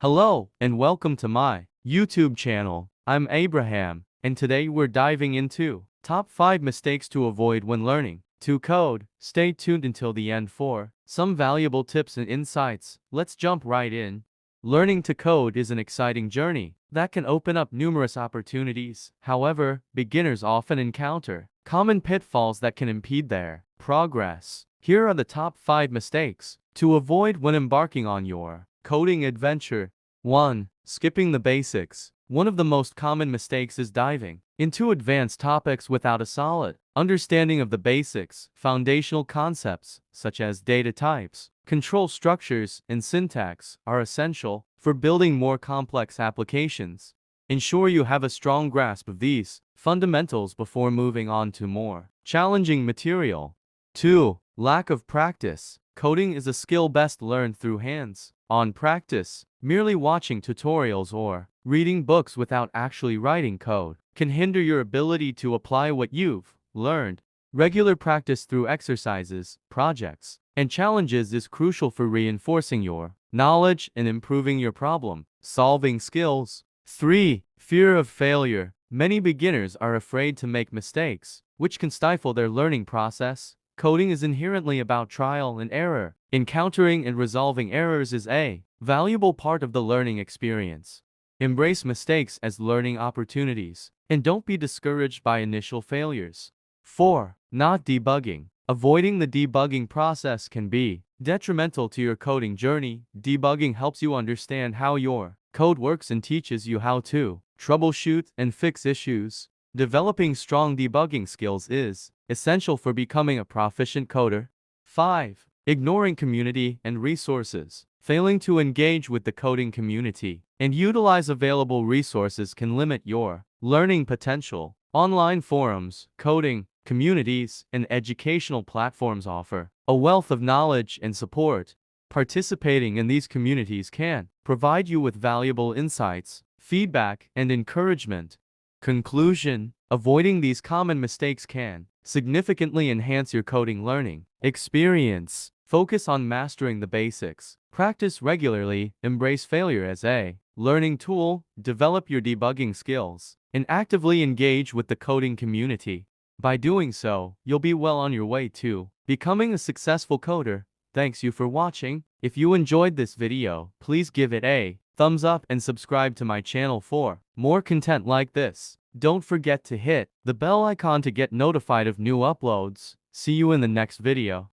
Hello, and welcome to my YouTube channel. I'm Abraham, and today we're diving into top 5 mistakes to avoid when learning to code. Stay tuned until the end for some valuable tips and insights. Let's jump right in. Learning to code is an exciting journey that can open up numerous opportunities. However, beginners often encounter common pitfalls that can impede their progress. Here are the top 5 mistakes to avoid when embarking on your coding adventure. 1. Skipping the basics. One of the most common mistakes is diving into advanced topics without a solid understanding of the basics. Foundational concepts, such as data types, control structures, and syntax, are essential for building more complex applications. Ensure you have a strong grasp of these fundamentals before moving on to more challenging material. 2. Lack of practice. Coding is a skill best learned through hands-on practice. Merely watching tutorials or reading books without actually writing code can hinder your ability to apply what you've learned. Regular practice through exercises, projects, and challenges is crucial for reinforcing your knowledge and improving your problem-solving skills. 3. Fear of failure. Many beginners are afraid to make mistakes, which can stifle their learning process. Coding is inherently about trial and error. Encountering and resolving errors is a valuable part of the learning experience. Embrace mistakes as learning opportunities, and don't be discouraged by initial failures. 4. Not debugging. Avoiding the debugging process can be detrimental to your coding journey. Debugging helps you understand how your code works and teaches you how to troubleshoot and fix issues. Developing strong debugging skills is essential for becoming a proficient coder. 5. Ignoring community and resources. Failing to engage with the coding community and utilize available resources can limit your learning potential. Online forums, coding communities, and educational platforms offer a wealth of knowledge and support. Participating in these communities can provide you with valuable insights, feedback, and encouragement. Conclusion: avoiding these common mistakes can significantly enhance your coding learning experience. Focus on mastering the basics. Practice regularly. Embrace failure as a learning tool. Develop your debugging skills and actively engage with the coding community. By doing so, you'll be well on your way to becoming a successful coder. Thanks you for watching. If you enjoyed this video, please give it a thumbs up and subscribe to my channel for more content like this. Don't forget to hit the bell icon to get notified of new uploads. See you in the next video.